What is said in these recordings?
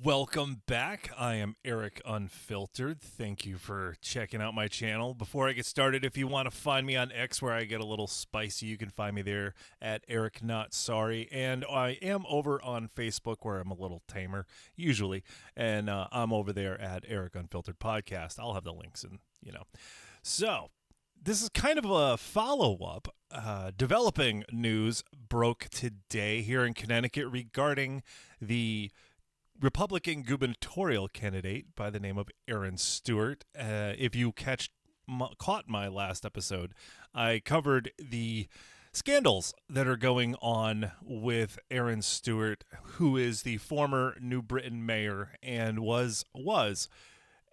Welcome back. I am Eric Unfiltered. Thank you for checking out my channel. Before I get started, if you want to find me on X where I get a little spicy, you can find me there at Eric Not Sorry. And I am over on Facebook where I'm a little tamer, usually. And I'm over there at Eric Unfiltered Podcast. I'll have the links and. So, this is kind of a follow-up. Developing news broke today here in Connecticut regarding the Republican gubernatorial candidate by the name of Erin Stewart. If you caught my last episode, I covered the scandals that are going on with Erin Stewart, who is the former New Britain mayor and was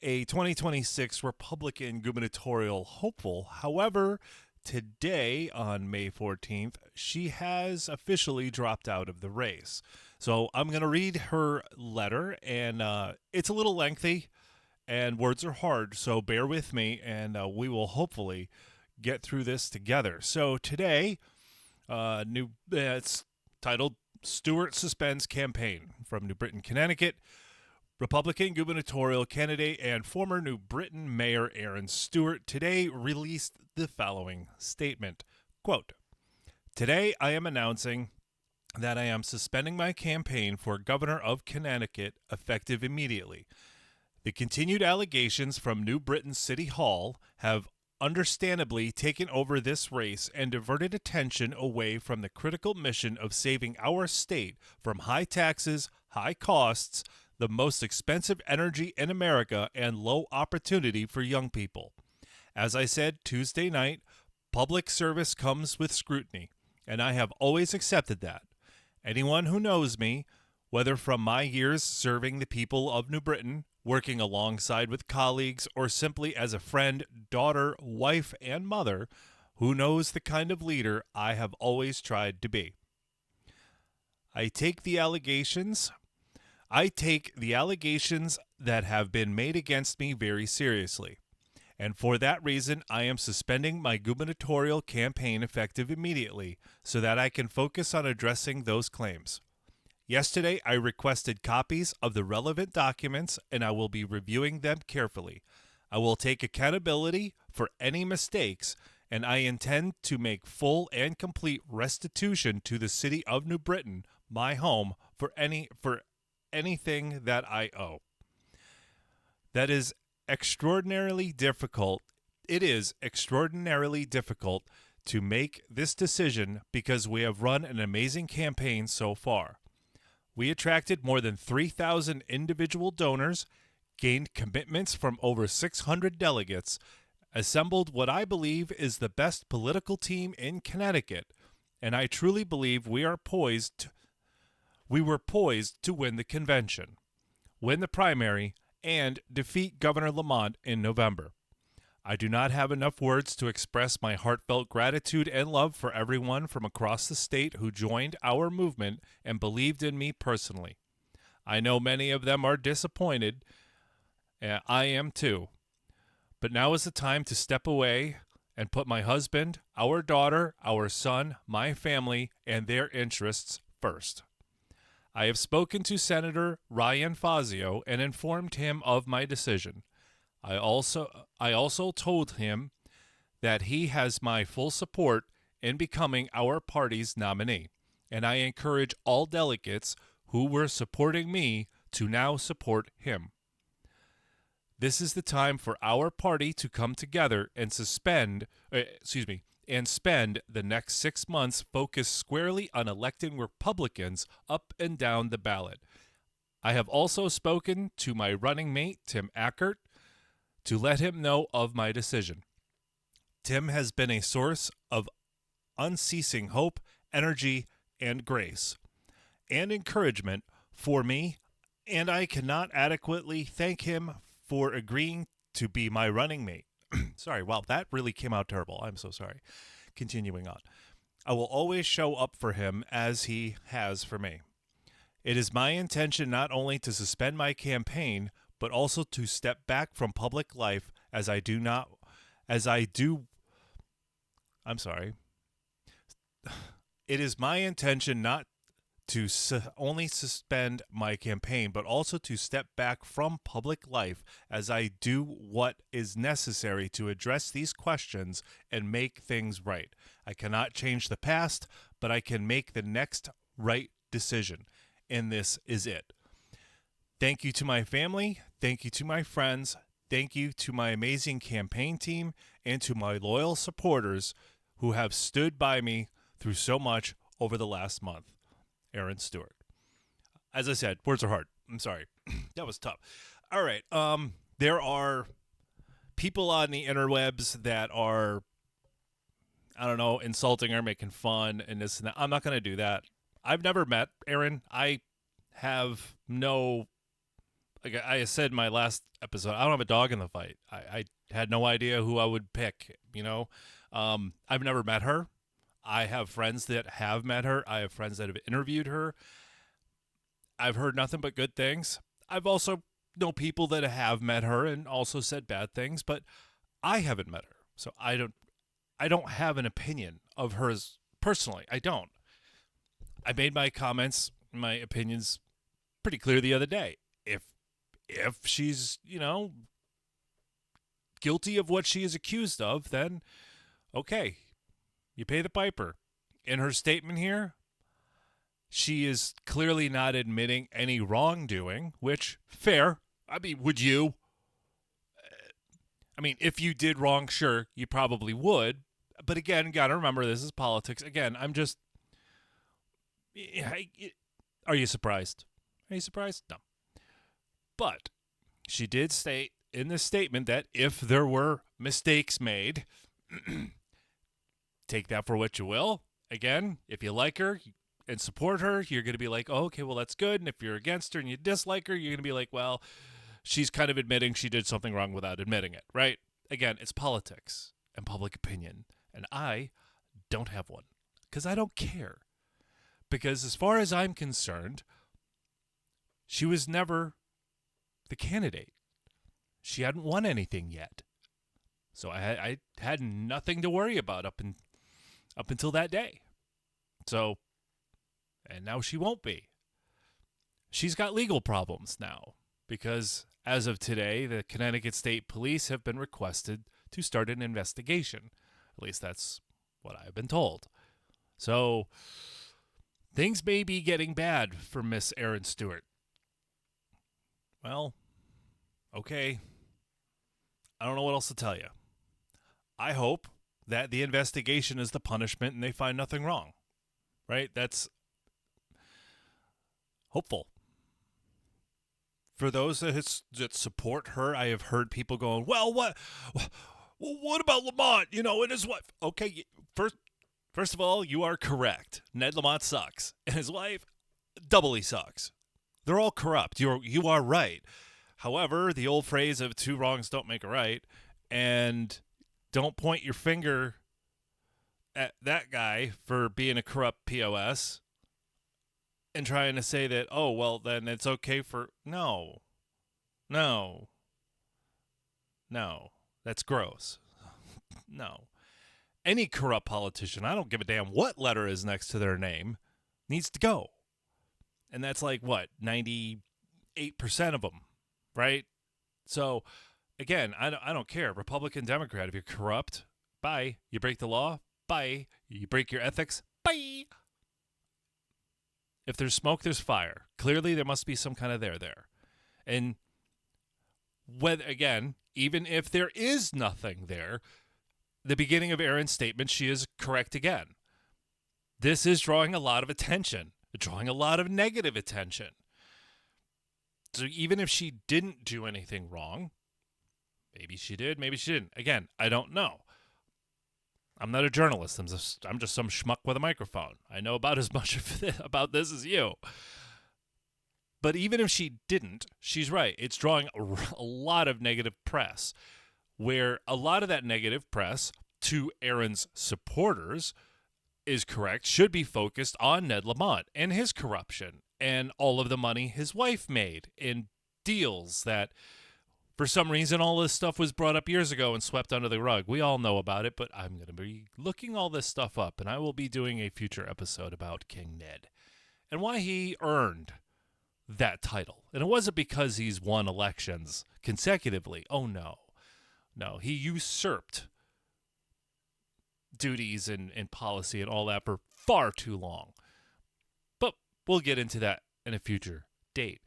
a 2026 Republican gubernatorial hopeful. However, today, on May 14th, she has officially dropped out of the race. So I'm going to read her letter, and it's a little lengthy, and words are hard, so bear with me, and we will hopefully get through this together. So today, it's titled Stewart Suspends Campaign from New Britain, Connecticut. Republican gubernatorial candidate and former New Britain Mayor Erin Stewart today released the following statement. Quote, "Today I am announcing that I am suspending my campaign for governor of Connecticut effective immediately. The continued allegations from New Britain City Hall have understandably taken over this race and diverted attention away from the critical mission of saving our state from high taxes, high costs, the most expensive energy in America, and low opportunity for young people. As I said Tuesday night, public service comes with scrutiny, and I have always accepted that. Anyone who knows me, whether from my years serving the people of New Britain, working alongside with colleagues, or simply as a friend, daughter, wife, and mother, who knows the kind of leader I have always tried to be. I take the allegations that have been made against me very seriously, and for that reason I am suspending my gubernatorial campaign effective immediately so that I can focus on addressing those claims. Yesterday I requested copies of the relevant documents and I will be reviewing them carefully. I will take accountability for any mistakes, and I intend to make full and complete restitution to the city of New Britain, my home, for anything that I owe. That is extraordinarily difficult. It is extraordinarily difficult to make this decision because we have run an amazing campaign so far. We attracted more than 3,000 individual donors, gained commitments from over 600 delegates, assembled what I believe is the best political team in Connecticut, and I truly believe we were poised to win the convention, win the primary, and defeat Governor Lamont in November. I do not have enough words to express my heartfelt gratitude and love for everyone from across the state who joined our movement and believed in me personally. I know many of them are disappointed, and I am too. But now is the time to step away and put my husband, our daughter, our son, my family, and their interests first. I have spoken to Senator Ryan Fazio and informed him of my decision. I also told him that he has my full support in becoming our party's nominee, and I encourage all delegates who were supporting me to now support him. This is the time for our party to come together and spend the next 6 months focused squarely on electing Republicans up and down the ballot. I have also spoken to my running mate, Tim Ackert, to let him know of my decision. Tim has been a source of unceasing hope, energy, and grace, and encouragement for me, and I cannot adequately thank him for agreeing to be my running mate. Sorry, wow, that really came out terrible. I'm so sorry. Continuing on. I will always show up for him as he has for me. It is my intention not only to suspend my campaign, but also to step back from public life as I do. I'm sorry. It is my intention not to only suspend my campaign, but also to step back from public life as I do what is necessary to address these questions and make things right. I cannot change the past, but I can make the next right decision. And this is it. Thank you to my family. Thank you to my friends. Thank you to my amazing campaign team and to my loyal supporters who have stood by me through so much over the last month. Erin Stewart. As I said, words are hard. I'm sorry. That was tough. All right. There are people on the interwebs that are, I don't know, insulting or making fun and this and that. I'm not going to do that. I've never met Erin. I have no, like I said in my last episode, I don't have a dog in the fight. I had no idea who I would pick, you know. I've never met her. I have friends that have met her. I have friends that have interviewed her. I've heard nothing but good things. I've also know people that have met her and also said bad things, but I haven't met her. So I don't have an opinion of hers personally. I don't. I made my comments, my opinions pretty clear the other day. If she's, you know, guilty of what she is accused of, then okay. You pay the piper. In her statement here, she is clearly not admitting any wrongdoing, which, fair. I mean, would you? I mean, if you did wrong, sure, you probably would. But again, got to remember, this is politics. Again, I'm just... Are you surprised? Are you surprised? No. But she did state in this statement that if there were mistakes made... Take that for what you will. Again, if you like her and support her, you're going to be like, oh, okay, well, that's good. And if you're against her and you dislike her, you're going to be like, well, she's kind of admitting she did something wrong without admitting it, right? Again, it's politics and public opinion. And I don't have one because I don't care. Because as far as I'm concerned, she was never the candidate. She hadn't won anything yet. So I had nothing to worry about up until that day. So, and now she won't be. She's got legal problems now because as of today, the Connecticut State Police have been requested to start an investigation. At least that's what I've been told. So, things may be getting bad for Miss Erin Stewart. Well, okay. I don't know what else to tell you. I hope that the investigation is the punishment and they find nothing wrong, right? That's hopeful. For those that support her, I have heard people going, well, what about Lamont, you know, and his wife? Okay, first of all, you are correct. Ned Lamont sucks, and his wife doubly sucks. They're all corrupt. You are right. However, the old phrase of two wrongs don't make a right, and don't point your finger at that guy for being a corrupt POS and trying to say that, oh, well, then it's okay for... No. That's gross. No. Any corrupt politician, I don't give a damn what letter is next to their name, needs to go. And that's like, what, 98% of them, right? So... Again, I don't care. Republican, Democrat, if you're corrupt, bye. You break the law, bye. You break your ethics, bye. If there's smoke, there's fire. Clearly, there must be some kind of there. And whether, again, even if there is nothing there, the beginning of Erin's statement, she is correct again. This is drawing a lot of attention, drawing a lot of negative attention. So even if she didn't do anything wrong, maybe she did, maybe she didn't. Again, I don't know. I'm not a journalist. I'm just some schmuck with a microphone. I know about as much about this as you. But even if she didn't, she's right. It's drawing a lot of negative press, where a lot of that negative press to Erin's supporters is correct, should be focused on Ned Lamont and his corruption and all of the money his wife made in deals that... For some reason, all this stuff was brought up years ago and swept under the rug. We all know about it, but I'm going to be looking all this stuff up, and I will be doing a future episode about King Ned. and why he earned that title. And it wasn't because he's won elections consecutively. Oh, no. No, he usurped duties and policy and all that for far too long. But we'll get into that in a future date.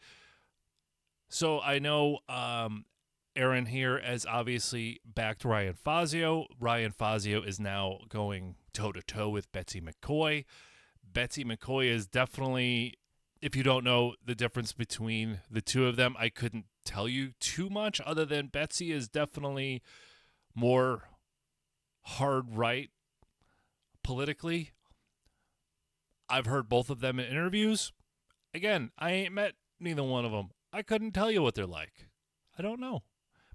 So I know Erin here has obviously backed Ryan Fazio. Ryan Fazio is now going toe-to-toe with Betsy McCoy. Betsy McCoy is definitely, if you don't know the difference between the two of them, I couldn't tell you too much other than Betsy is definitely more hard right politically. I've heard both of them in interviews. Again, I ain't met neither one of them. I couldn't tell you what they're like. I don't know.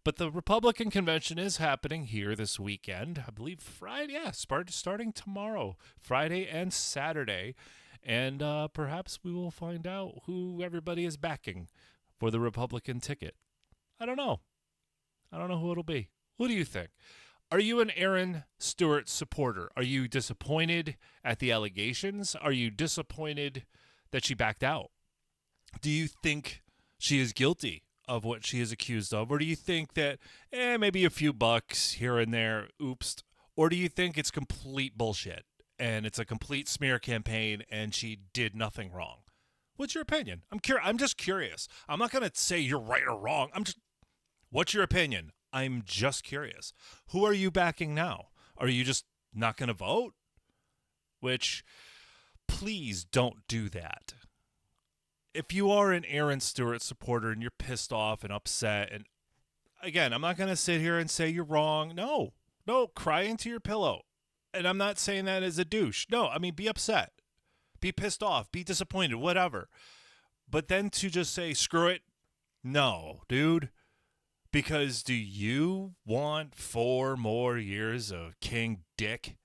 But the Republican convention is happening here this weekend. I believe Friday. Yeah, starting tomorrow, Friday and Saturday. And perhaps we will find out who everybody is backing for the Republican ticket. I don't know. I don't know who it'll be. What do you think? Are you an Erin Stewart supporter? Are you disappointed at the allegations? Are you disappointed that she backed out? Do you think she is guilty of what she is accused of? Or do you think that maybe a few bucks here and there, oops? Or do you think it's complete bullshit and it's a complete smear campaign and she did nothing wrong? What's your opinion? I'm just curious. I'm not going to say you're right or wrong. What's your opinion? I'm just curious. Who are you backing now? Are you just not going to vote? Which, please don't do that. If you are an Erin Stewart supporter and you're pissed off and upset, and again, I'm not going to sit here and say you're wrong. No, cry into your pillow. And I'm not saying that as a douche. No, I mean, be upset. Be pissed off. Be disappointed, whatever. But then to just say, screw it, no, dude. Because do you want 4 more years of King Dick?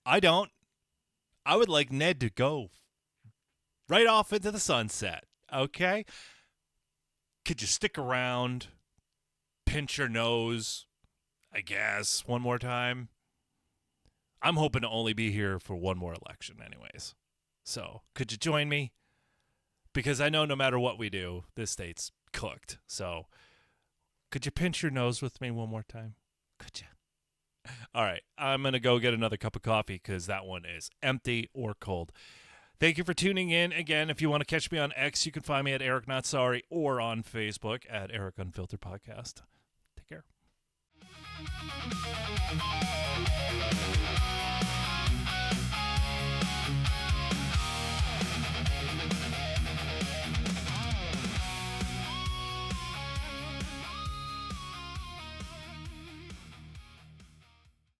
I don't. I would like Ned to go right off into the sunset, okay? Could you stick around, pinch your nose, I guess, one more time? I'm hoping to only be here for one more election anyways. So, could you join me? Because I know no matter what we do, this state's cooked. So, could you pinch your nose with me one more time? Could you? All right, I'm going to go get another cup of coffee because that one is empty or cold. Thank you for tuning in. Again, if you want to catch me on X, you can find me at Eric Not Sorry or on Facebook at Eric Unfiltered Podcast. Take care.